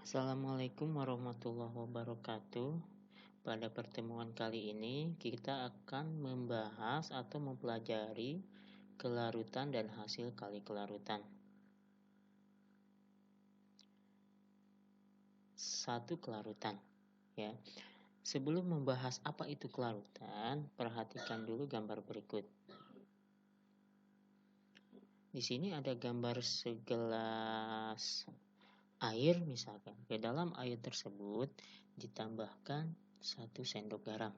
Assalamualaikum warahmatullahi wabarakatuh. Pada pertemuan kali ini kita akan membahas atau mempelajari kelarutan dan hasil kali kelarutan. Satu kelarutan, ya. Sebelum membahas apa itu kelarutan, perhatikan dulu gambar berikut. Di sini ada gambar segelas air misalkan. Ke dalam air tersebut ditambahkan 1 sendok garam.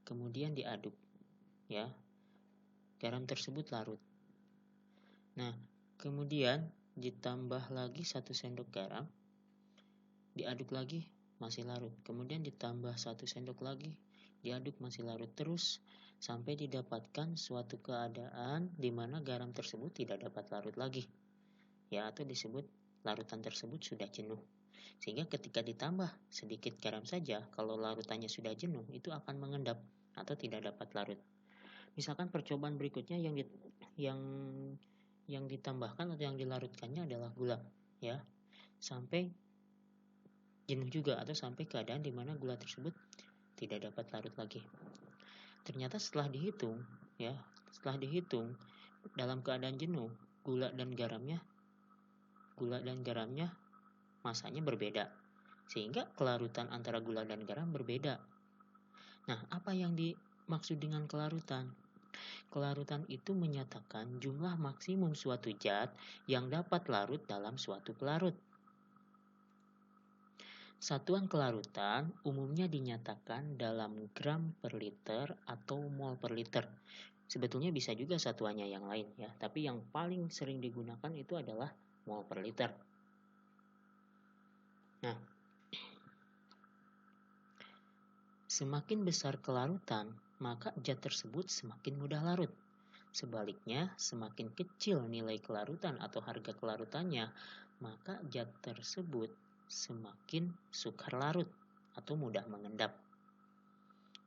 Kemudian diaduk, ya. Garam tersebut larut. Nah, kemudian ditambah lagi 1 sendok garam. Diaduk lagi, masih larut. Kemudian ditambah 1 sendok lagi, diaduk masih larut terus sampai didapatkan suatu keadaan di mana garam tersebut tidak dapat larut lagi. Ya, atau disebut larutan tersebut sudah jenuh. Sehingga ketika ditambah sedikit garam saja, kalau larutannya sudah jenuh, itu akan mengendap atau tidak dapat larut. Misalkan percobaan berikutnya yang ditambahkan atau yang dilarutkannya adalah gula, ya. Sampai jenuh juga atau sampai keadaan di mana gula tersebut tidak dapat larut lagi. Ternyata setelah dihitung dalam keadaan jenuh, gula dan garamnya masanya berbeda. Sehingga kelarutan antara gula dan garam berbeda. Nah, apa yang dimaksud dengan kelarutan? Kelarutan itu menyatakan jumlah maksimum suatu zat yang dapat larut dalam suatu pelarut. Satuan kelarutan umumnya dinyatakan dalam gram per liter atau mol per liter. Sebetulnya bisa juga satuannya yang lain, ya, tapi yang paling sering digunakan itu adalah mol per liter. Nah, semakin besar kelarutan, maka zat tersebut semakin mudah larut. Sebaliknya, semakin kecil nilai kelarutan atau harga kelarutannya, maka zat tersebut semakin sukar larut atau mudah mengendap.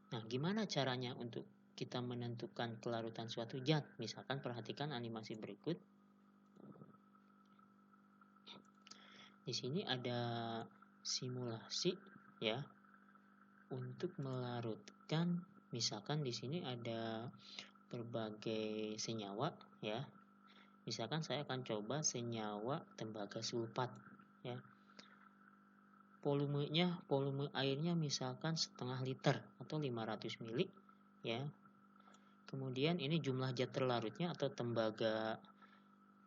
Nah, gimana caranya untuk kita menentukan kelarutan suatu zat? Misalkan perhatikan animasi berikut. Di sini ada simulasi, ya, untuk melarutkan. Misalkan di sini ada berbagai senyawa, ya. Misalkan saya akan coba senyawa tembaga sulfat, ya. Volume airnya misalkan setengah liter atau 500 ml, ya. Kemudian ini jumlah zat terlarutnya atau tembaga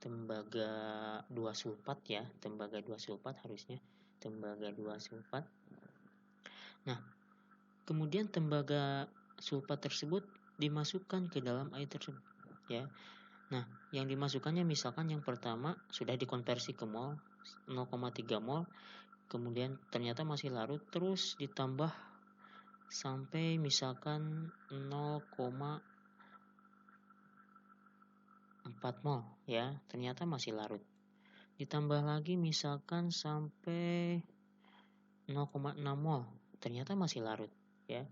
2 sulfat, ya. Tembaga 2 sulfat harusnya. Tembaga 2 sulfat. Nah, kemudian tembaga sulfat tersebut dimasukkan ke dalam air tersebut, ya. Nah, yang dimasukkannya misalkan yang pertama sudah dikonversi ke mol, 0,3 mol, kemudian ternyata masih larut, terus ditambah sampai misalkan 0,4 mol, ya, ternyata masih larut. Ditambah lagi misalkan sampai 0,6 mol, ternyata masih larut, ya.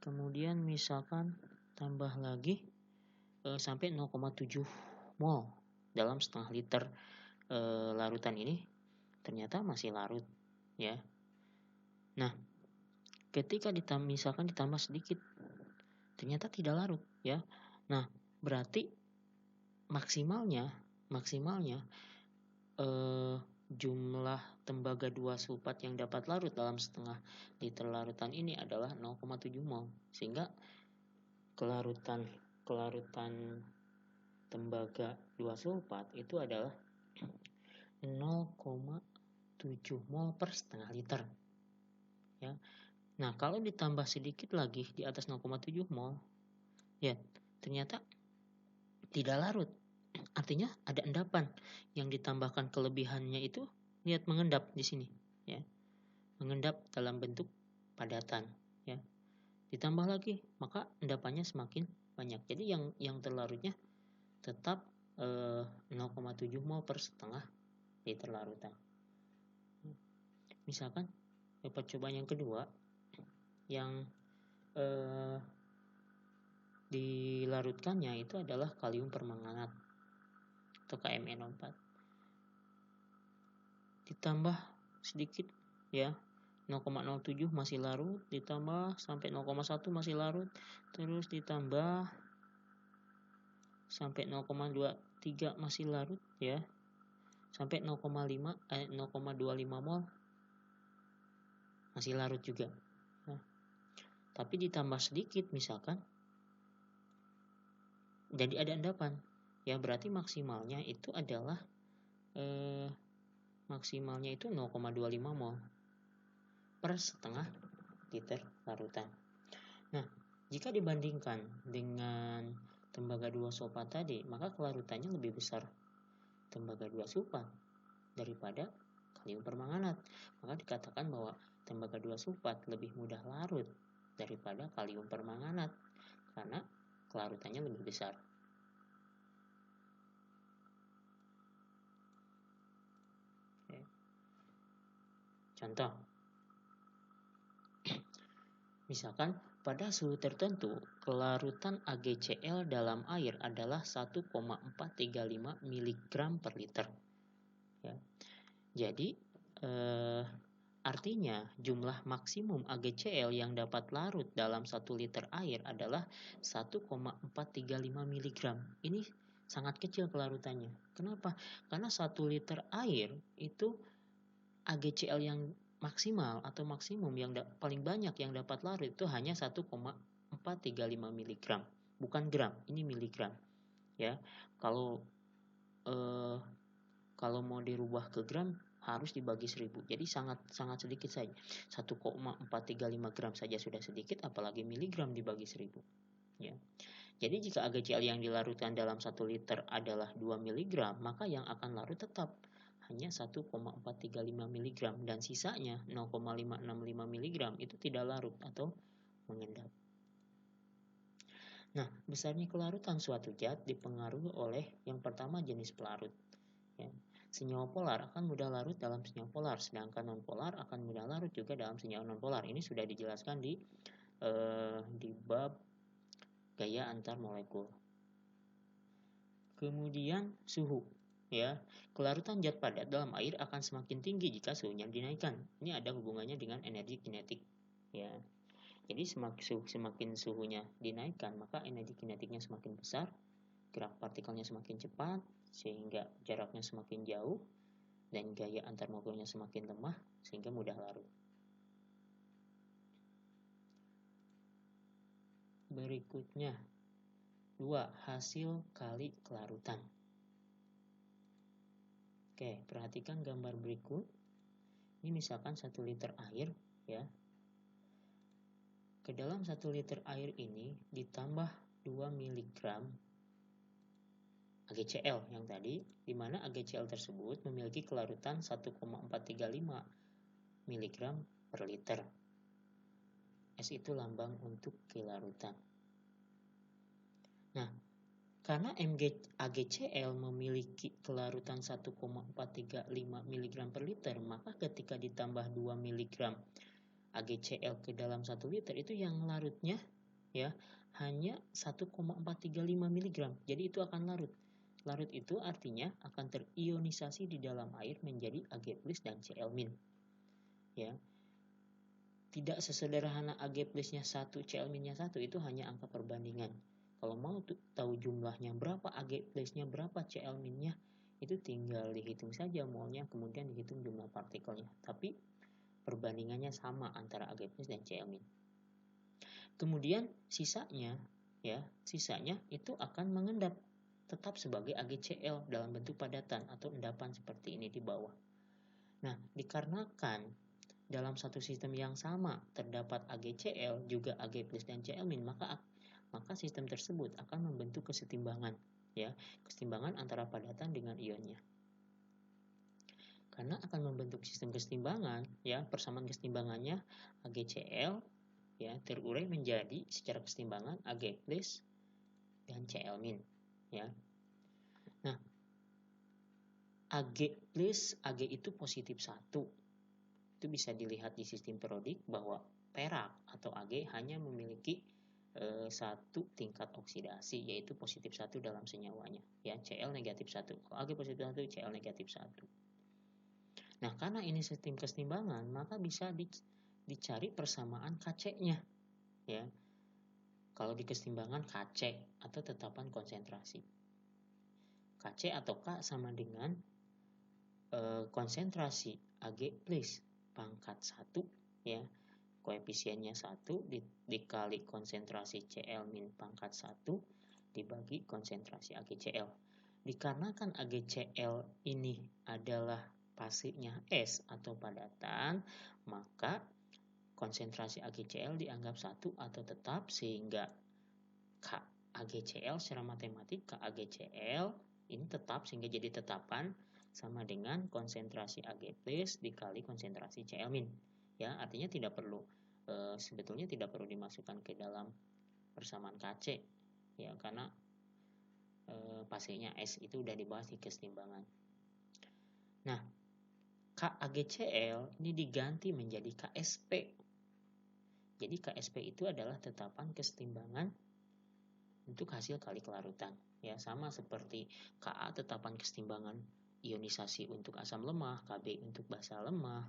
Kemudian misalkan tambah lagi sampai 0,7 mol dalam setengah liter larutan ini, ternyata masih larut, ya. Nah, ketika misalkan ditambah sedikit, ternyata tidak larut, ya. Nah, berarti maksimalnya jumlah tembaga 2 sulfat yang dapat larut dalam setengah liter larutan ini adalah 0,7 mol. Sehingga kelarutan tembaga 2 sulfat itu adalah 0,7 mol per setengah liter, ya. Nah, kalau ditambah sedikit lagi di atas 0,7 mol, ya, ternyata tidak larut. Artinya ada endapan. Yang ditambahkan kelebihannya itu lihat mengendap di sini, ya. Mengendap dalam bentuk padatan, ya. Ditambah lagi, maka endapannya semakin banyak. Jadi yang terlarutnya tetap 0,7 mol per setengah liter larutan. Misalkan percobaan yang kedua, yang dilarutkannya itu adalah kalium permanganat atau KMnO4. Ditambah sedikit ya. 0,07 masih larut, ditambah sampai 0,1 masih larut, terus ditambah sampai 0,23 masih larut ya, sampai 0,25 0,25 mol masih larut juga. Nah, tapi ditambah sedikit misalkan, jadi ada endapan ya, berarti maksimalnya itu adalah maksimalnya itu 0,25 mol per setengah liter larutan. Nah, jika dibandingkan dengan tembaga 2 sulfat tadi, maka kelarutannya lebih besar tembaga 2 sulfat daripada kalium permanganat. Maka dikatakan bahwa tembaga 2 sulfat lebih mudah larut daripada kalium permanganat karena kelarutannya lebih besar. Oke. Contoh, misalkan pada suhu tertentu, kelarutan AgCl dalam air adalah 1,435 mg per liter. Ya. Jadi, artinya jumlah maksimum AgCl yang dapat larut dalam 1 liter air adalah 1,435 mg. Ini sangat kecil kelarutannya. Kenapa? Karena 1 liter air itu AgCl yang maksimal atau maksimum yang paling banyak yang dapat larut itu hanya 1,435 mg, bukan gram, ini miligram ya. Kalau mau dirubah ke gram harus dibagi 1000, jadi sangat sedikit saja. 1,435 gram saja sudah sedikit, apalagi miligram dibagi 1000 ya. Jadi jika AgCl yang dilarutkan dalam 1 liter adalah 2 mg, maka yang akan larut tetap hanya 1,435 mg dan sisanya 0,565 mg itu tidak larut atau mengendap. Nah, besarnya kelarutan suatu zat dipengaruhi oleh yang pertama jenis pelarut. Ya. Senyawa polar akan mudah larut dalam senyawa polar, sedangkan non-polar akan mudah larut juga dalam senyawa non-polar. Ini sudah dijelaskan di bab gaya antar molekul. Kemudian suhu. Ya, kelarutan zat padat dalam air akan semakin tinggi jika suhunya dinaikkan. Ini ada hubungannya dengan energi kinetik. Ya, jadi semakin suhunya dinaikkan, maka energi kinetiknya semakin besar, gerak partikelnya semakin cepat, sehingga jaraknya semakin jauh, dan gaya antar molekulnya semakin lemah, sehingga mudah larut. Berikutnya, 2. Hasil kali kelarutan. Oke, perhatikan gambar berikut. Ini misalkan 1 liter air ya. Ke dalam 1 liter air ini ditambah 2 mg AgCl yang tadi, di mana AgCl tersebut memiliki kelarutan 1,435 mg per liter. S itu lambang untuk kelarutan. Nah, karena AgCl memiliki kelarutan 1,435 mg per liter, maka ketika ditambah 2 mg AgCl ke dalam 1 liter itu yang larutnya ya hanya 1,435 mg. Jadi itu akan larut. Larut itu artinya akan terionisasi di dalam air menjadi Ag+ dan Cl-. Ya. Tidak sesederhana Ag+-nya 1, Cl-nya 1, itu hanya angka perbandingan. Kalau mau tahu jumlahnya berapa, Ag+-nya berapa, Cl-nya, itu tinggal dihitung saja molnya, kemudian dihitung jumlah partikelnya. Tapi perbandingannya sama antara Ag+ dan Cl-. Kemudian sisanya itu akan mengendap tetap sebagai AgCl dalam bentuk padatan atau endapan seperti ini di bawah. Nah, dikarenakan dalam satu sistem yang sama terdapat AgCl juga Ag+ dan Cl-, maka sistem tersebut akan membentuk kesetimbangan ya, kesetimbangan antara padatan dengan ionnya. Karena akan membentuk sistem kesetimbangan ya, persamaan kesetimbangannya AgCl ya terurai menjadi secara kesetimbangan Ag+ dan Cl- ya. Nah, Ag+ itu positif 1. Itu bisa dilihat di sistem periodik bahwa perak atau Ag hanya memiliki satu tingkat oksidasi, yaitu positif 1 dalam senyawanya ya, Cl negatif 1. Kalau Ag positif 1, Cl negatif 1. Nah, karena ini sistem kesetimbangan, maka bisa dicari persamaan KC-nya, ya. Kalau di kesetimbangan KC atau tetapan konsentrasi. KC atau K sama dengan konsentrasi Ag plus pangkat 1, ya. Koefisiennya 1 dikali konsentrasi Cl min pangkat 1 dibagi konsentrasi AgCl. Dikarenakan AgCl ini adalah fasenya S atau padatan, maka konsentrasi AgCl dianggap 1 atau tetap, sehingga KAgCl secara matematik KAgCl ini tetap, sehingga jadi tetapan sama dengan konsentrasi Ag plus dikali konsentrasi Cl min. Ya, artinya tidak perlu sebetulnya tidak perlu dimasukkan ke dalam persamaan KC, ya, karena fasenya S itu udah dibahas di kesetimbangan. Nah, KAgCl ini diganti menjadi KSP. Jadi KSP itu adalah tetapan kesetimbangan untuk hasil kali kelarutan. Ya, sama seperti Ka tetapan kesetimbangan ionisasi untuk asam lemah, Kb untuk basa lemah,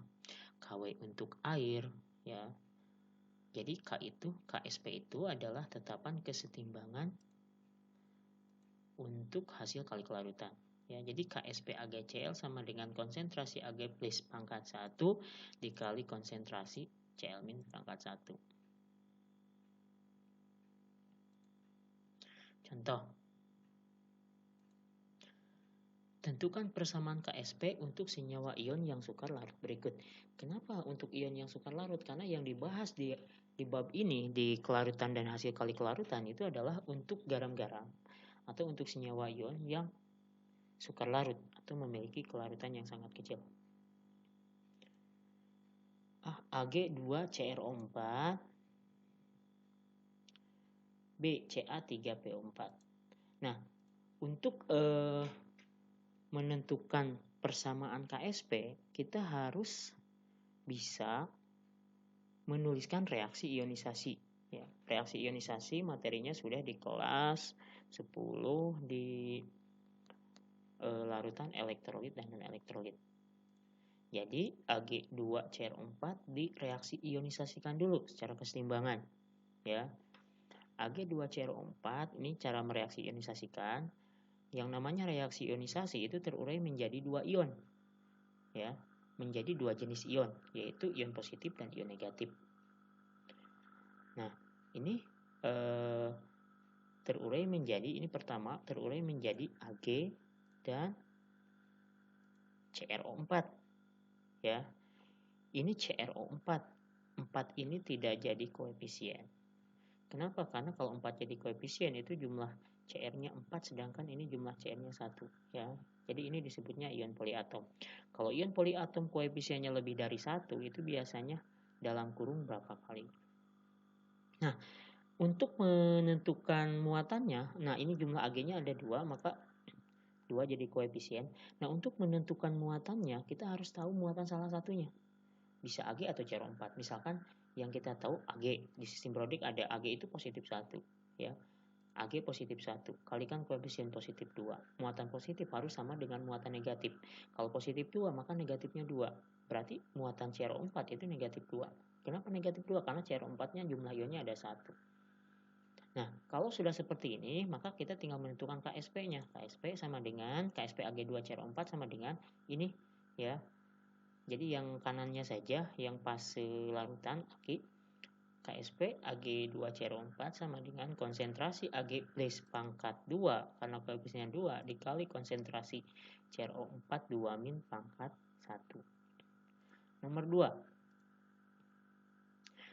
Kw untuk air, ya. Jadi KSP itu adalah tetapan kesetimbangan untuk hasil kali kelarutan. Ya, jadi KSP AgCl sama dengan konsentrasi Ag plus pangkat 1 dikali konsentrasi Cl min pangkat 1. Contoh. Tentukan persamaan KSP untuk senyawa ion yang sukar larut berikut. Kenapa untuk ion yang sukar larut? Karena yang dibahas di bab ini, di kelarutan dan hasil kali kelarutan, itu adalah untuk garam-garam atau untuk senyawa ion yang sukar larut atau memiliki kelarutan yang sangat kecil. Ag2CrO4, B Ca3PO4. Nah, untuk menentukan persamaan KSP, kita harus bisa menuliskan reaksi ionisasi. Ya, reaksi ionisasi materinya sudah di kelas 10 di larutan elektrolit dan non-elektrolit. Jadi Ag2CrO4 direaksi ionisasikan dulu secara kesetimbangan. Ya, Ag2CrO4 ini cara mereaksi ionisasikan. Yang namanya reaksi ionisasi itu terurai menjadi 2 ion, ya, menjadi 2 jenis ion, yaitu ion positif dan ion negatif. Nah, ini terurai menjadi, ini pertama terurai menjadi Ag dan CrO4, ya. Ini CrO4, 4 ini tidak jadi koefisien. Kenapa? Karena kalau 4 jadi koefisien itu jumlah Cr-nya 4, sedangkan ini jumlah Cr-nya 1, ya. Jadi ini disebutnya ion poliatom. Kalau ion poliatom koefisiennya lebih dari 1, itu biasanya dalam kurung berapa kali. Nah, untuk menentukan muatannya, nah ini jumlah Ag-nya ada 2, maka 2 jadi koefisien. Nah, untuk menentukan muatannya, kita harus tahu muatan salah satunya. Bisa Ag atau CrO4. Misalkan yang kita tahu Ag, di sistem Brodick ada Ag itu positif 1, ya. Ag positif 1, kalikan koefisien positif 2. Muatan positif harus sama dengan muatan negatif. Kalau positif 2, maka negatifnya 2. Berarti muatan CrO4 itu negatif 2. Kenapa negatif 2? Karena CrO4-nya jumlah ionnya ada 1. Nah, kalau sudah seperti ini, maka kita tinggal menentukan KSP-nya. KSP sama dengan KSP Ag2CrO4 sama dengan ini, ya. Jadi yang kanannya saja yang fase larutan Ag, KSP Ag2CrO4 sama dengan konsentrasi Ag plus pangkat 2 karena koefisiennya 2 dikali konsentrasi CrO4 2 min pangkat 1. Nomor 2.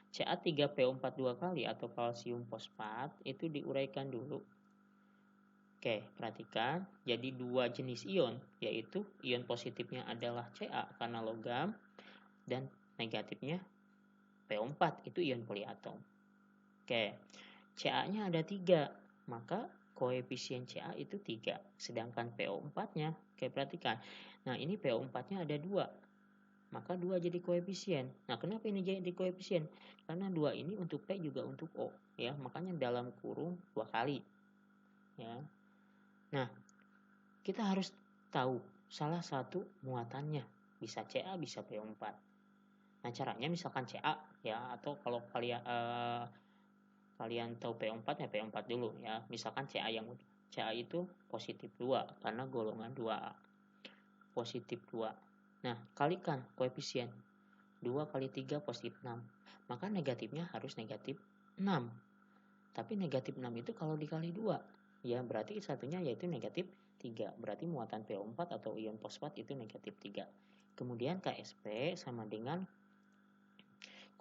Ca3PO4 2 kali atau kalsium fosfat itu diuraikan dulu. Oke, perhatikan. Jadi 2 jenis ion, yaitu ion positifnya adalah Ca karena logam dan negatifnya PO4 itu ion poliatom. Oke, Ca-nya ada 3, maka koefisien Ca itu 3, sedangkan PO4-nya, oke perhatikan. Nah, ini PO4-nya ada 2, maka 2 jadi koefisien. Nah, kenapa ini jadi koefisien? Karena 2 ini untuk P juga untuk O, ya, makanya dalam kurung 2 kali. Ya. Nah, kita harus tahu salah satu muatannya. bisa Ca, bisa PO4. Nah, caranya misalkan Ca ya, atau kalau kalian tahu PO4 ya PO4 dulu ya. Misalkan Ca Ca itu positif 2 karena golongan 2A. Positif 2. Nah, kalikan koefisien 2 kali 3 positif 6. Maka negatifnya harus negatif 6. Tapi negatif 6 itu kalau dikali 2, ya berarti satunya yaitu negatif 3. Berarti muatan PO4 atau ion fosfat itu negatif 3. Kemudian KSP sama dengan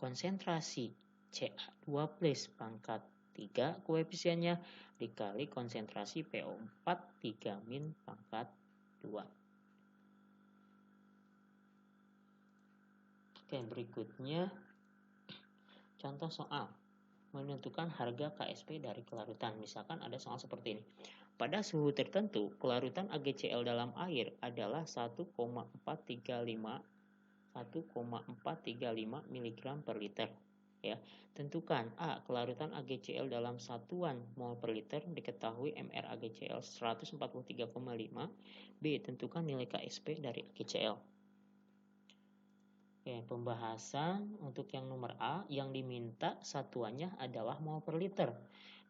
konsentrasi Ca2 plus pangkat 3 koefisiennya dikali konsentrasi PO4 3 min pangkat 2. Oke, berikutnya contoh soal menentukan harga KSP dari kelarutan. Misalkan ada soal seperti ini. Pada suhu tertentu, kelarutan AgCl dalam air adalah 1,435 mg per liter. Ya, tentukan A. Kelarutan AgCl dalam satuan mol per liter diketahui Mr AgCl 143,5. B. Tentukan nilai KSP dari AgCl. Oke, pembahasan untuk yang nomor A, yang diminta satuannya adalah mol per liter.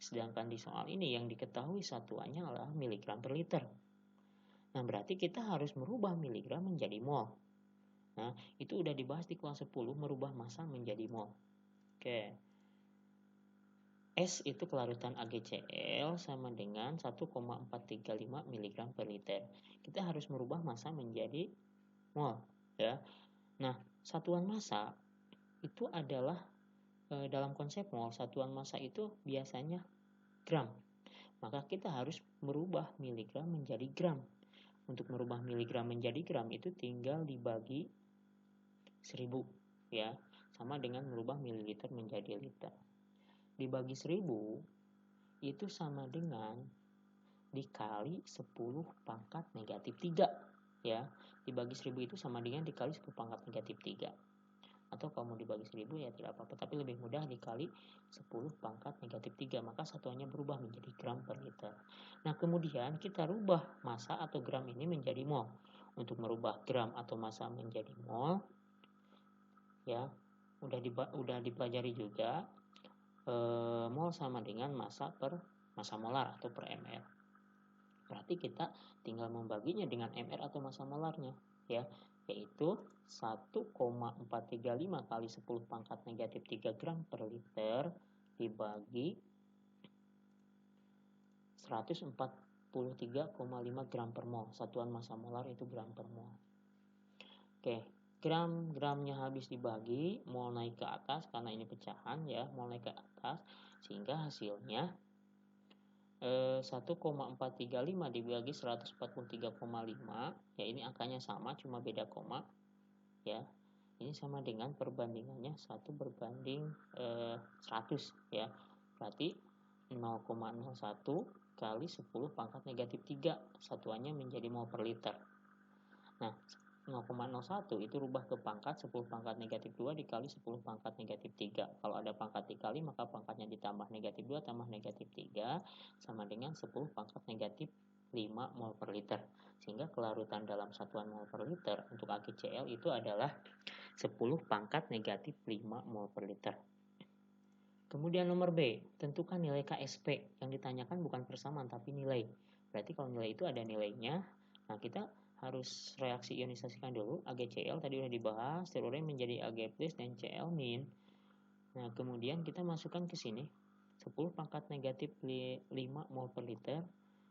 Sedangkan di soal ini yang diketahui satuannya adalah miligram per liter. Nah, berarti kita harus merubah miligram menjadi mol. Nah, itu udah dibahas di kelas 10, merubah massa menjadi mol. Oke. S itu kelarutan AgCl sama dengan 1,435 mg per liter. Kita harus merubah massa menjadi mol, ya. Nah, satuan massa itu adalah dalam konsep mol, satuan massa itu biasanya gram. Maka kita harus merubah miligram menjadi gram. Untuk merubah miligram menjadi gram itu tinggal dibagi 1000 ya, sama dengan merubah mililiter menjadi liter. Dibagi 1000 itu sama dengan dikali 10 pangkat negatif 3 ya. Dibagi 1000 itu sama dengan dikali 10 pangkat negatif 3. Atau kalau mau dibagi 1000 ya tidak apa-apa, tapi lebih mudah dikali 10 pangkat negatif 3, maka satuannya berubah menjadi gram per liter. Nah, kemudian kita rubah massa atau gram ini menjadi mol. Untuk merubah gram atau massa menjadi mol ya, udah dipelajari juga, mol sama dengan massa per massa molar atau per ml. Berarti kita tinggal membaginya dengan mr atau massa molarnya ya, yaitu 1,435 kali 10 pangkat negatif 3 gram per liter dibagi 143,5 gram per mol. Satuan massa molar itu gram per mol. Oke, gram-gramnya habis dibagi, mol naik ke atas karena ini pecahan ya, mol naik ke atas sehingga hasilnya 1,435 dibagi 143,5 ya, ini angkanya sama cuma beda koma ya. Ini sama dengan perbandingannya 1 berbanding 100 ya. Berarti 0,01 kali 10 pangkat negatif 3 satuannya menjadi mol per liter. Nah, 0,01 itu rubah ke pangkat 10 pangkat negatif 2 dikali 10 pangkat negatif 3. Kalau ada pangkat dikali maka pangkatnya ditambah negatif 2 tambah negatif 3 sama dengan 10 pangkat negatif 5 mol per liter. Sehingga kelarutan dalam satuan mol per liter untuk AgCl itu adalah 10 pangkat negatif 5 mol per liter. Kemudian nomor B, tentukan nilai KSP. Yang ditanyakan bukan persamaan tapi nilai. Berarti kalau nilai itu ada nilainya. Nah, kita harus reaksi ionisasikan dulu. AgCl tadi udah dibahas, terurai menjadi Ag plus dan Cl min. Nah, kemudian kita masukkan ke sini 10 pangkat negatif 5 mol per liter.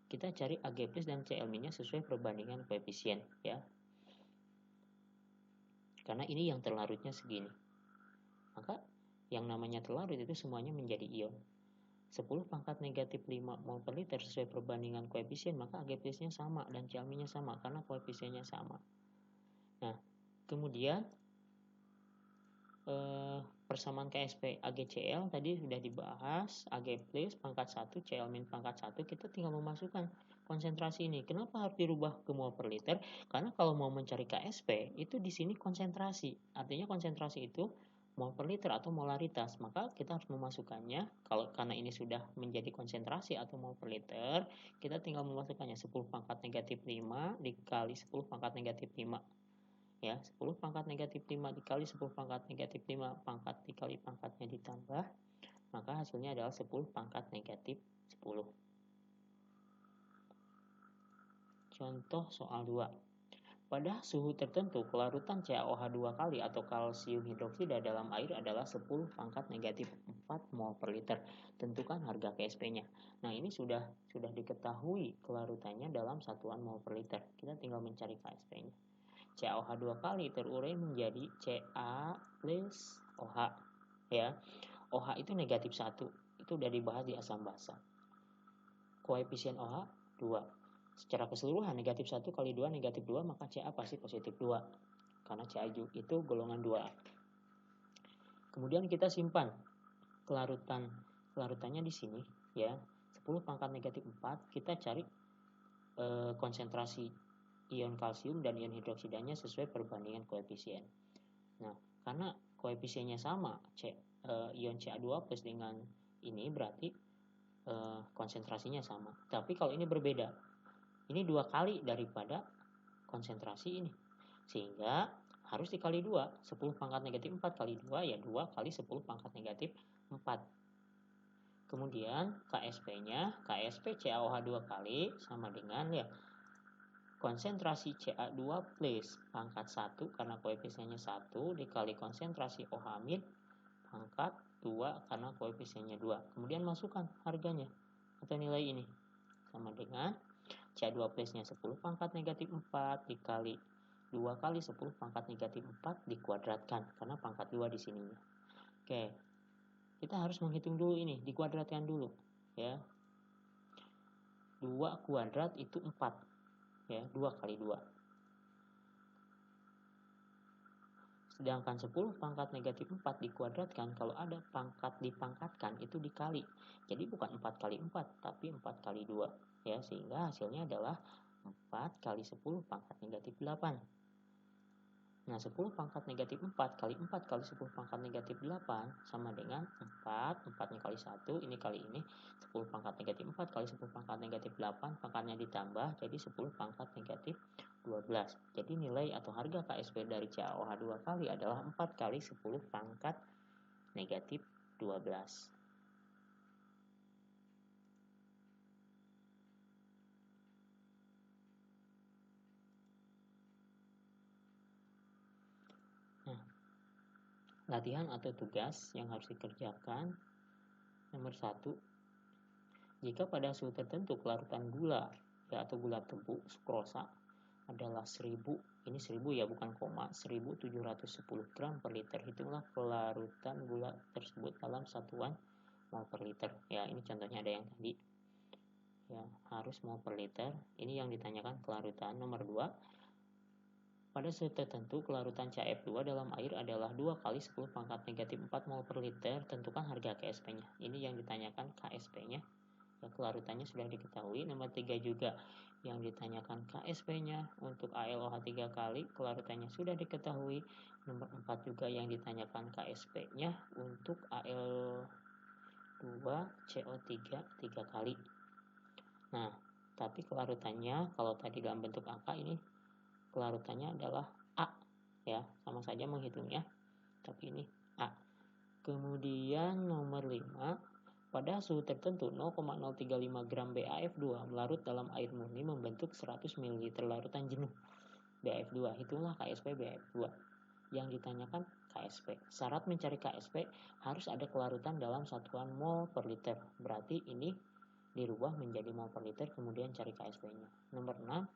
Kita cari Ag plus dan Cl minnya sesuai perbandingan koefisien ya. Karena ini yang terlarutnya segini. Maka yang namanya terlarut itu semuanya menjadi ion. 10 pangkat negatif 5 mol per liter sesuai perbandingan koefisien, maka Ag plusnya sama dan Cl minnya sama karena koefisiennya sama. Nah, kemudian persamaan KSP AgCl tadi sudah dibahas, Ag plus pangkat 1, Cl min pangkat 1, kita tinggal memasukkan konsentrasi ini. Kenapa harus dirubah ke mol per liter? Karena kalau mau mencari KSP itu di sini konsentrasi. Artinya konsentrasi itu mol per liter atau molaritas, maka kita harus memasukkannya. Kalau karena ini sudah menjadi konsentrasi atau mol per liter, kita tinggal memasukkannya 10 pangkat negatif 5 dikali 10 pangkat negatif 5 ya, 10 pangkat negatif 5 dikali 10 pangkat negatif 5 pangkat dikali pangkatnya ditambah, maka hasilnya adalah 10 pangkat negatif 10. Contoh soal 2. Pada suhu tertentu, kelarutan CaOH2 kali atau kalsium hidroksida dalam air adalah 10 pangkat negatif 4 mol per liter. Tentukan harga KSP-nya. Nah, ini sudah diketahui kelarutannya dalam satuan mol per liter. Kita tinggal mencari KSP-nya. CaOH2 kali terurai menjadi Ca plus OH. Ya. OH itu negatif 1. Itu sudah dibahas di asam basa. Koefisien OH 2. Secara keseluruhan negatif 1 kali 2 negatif 2, maka Ca pasti positif 2. Karena Ca itu golongan 2. Kemudian kita simpan kelarutannya di sini ya. 10 pangkat negatif 4, kita cari konsentrasi ion kalsium dan ion hidroksidanya sesuai perbandingan koefisien. Nah, karena koefisiennya sama, ion Ca2 plus dengan ini berarti konsentrasinya sama. Tapi kalau ini berbeda, ini 2 kali daripada konsentrasi ini. Sehingga harus dikali 2. 10 pangkat negatif 4 kali 2 ya 2 kali 10 pangkat negatif 4. Kemudian KSP-nya, KSP CaOH 2 kali sama dengan ya konsentrasi Ca2 plus pangkat 1 karena koefisiennya 1 dikali konsentrasi OH min pangkat 2 karena koefisiennya 2. Kemudian masukkan harganya atau nilai ini sama dengan Ca2 plusnya 10 pangkat negatif 4 dikali 2 kali 10 pangkat negatif 4 dikuadratkan karena pangkat 2 di sini. Oke. Kita harus menghitung dulu ini, dikuadratkan dulu ya. 2 kuadrat itu 4. Ya, 2 kali 2. Sedangkan 10 pangkat negatif 4 dikuadratkan, kalau ada pangkat dipangkatkan itu dikali. Jadi bukan 4 kali 4, tapi 4 kali 2. Ya, sehingga hasilnya adalah 4 kali 10 pangkat negatif 8. Nah, 10 pangkat negatif 4 kali 4 kali 10 pangkat negatif 8 sama dengan 4. 4-nya kali 1, ini kali ini. 10 pangkat negatif 4 kali 10 pangkat negatif 8, pangkatnya ditambah, jadi 10 pangkat negatif 12. Jadi nilai atau harga KSP dari CaOH 2 kali adalah 4 kali 10 pangkat negatif 12. Latihan atau tugas yang harus dikerjakan. Nomor 1, jika pada suhu tertentu kelarutan gula ya, atau gula tebu sukrosa adalah 1000, ini 1000 ya bukan koma, 1710 gram per liter, hitunglah kelarutan gula tersebut dalam satuan mol per liter. Ya, ini contohnya ada yang tadi ya, harus mol per liter. Ini yang ditanyakan kelarutan. Nomor 2, pada suhu tertentu, kelarutan CaF2 dalam air adalah 2 kali 10 pangkat negatif 4 mol per liter. Tentukan harga KSP-nya. Ini yang ditanyakan KSP-nya. Ya, kelarutannya sudah diketahui. Nomor 3 juga yang ditanyakan KSP-nya. Untuk ALOH 3 kali, kelarutannya sudah diketahui. Nomor 4 juga yang ditanyakan KSP-nya untuk Al2CO3 3 kali. Nah, tapi kelarutannya kalau tadi dalam bentuk angka, ini kelarutannya adalah A ya, sama saja menghitungnya, tapi ini A. Kemudian nomor 5, pada suhu tertentu 0,035 gram BAF2 melarut dalam air murni membentuk 100 ml larutan jenuh BAF2. Hitunglah KSP BAF2. Yang ditanyakan KSP. Syarat mencari KSP harus ada kelarutan dalam satuan mol per liter. Berarti ini dirubah menjadi mol per liter, kemudian cari KSP-nya. Nomor 6,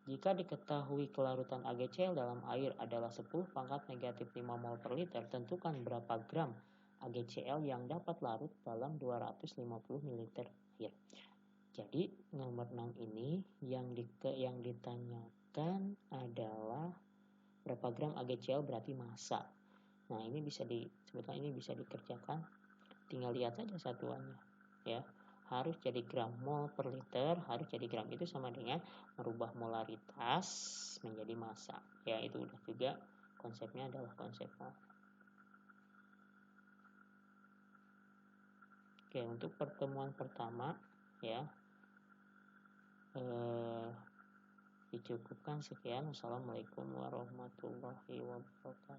jika diketahui kelarutan AgCl dalam air adalah 10 pangkat negatif 5 mol per liter, tentukan berapa gram AgCl yang dapat larut dalam 250 ml air. Jadi nomor 6 ini yang ditanyakan adalah berapa gram AgCl, berarti massa. Nah, ini bisa dikerjakan. Tinggal lihat saja satuannya ya. Harus jadi gram mol per liter, harus jadi gram, itu sama dengan merubah molaritas menjadi massa. Ya, itu udah juga konsepnya adalah konsep mol. Oke, untuk pertemuan pertama ya, Dicukupkan sekian. Wassalamualaikum warahmatullahi wabarakatuh.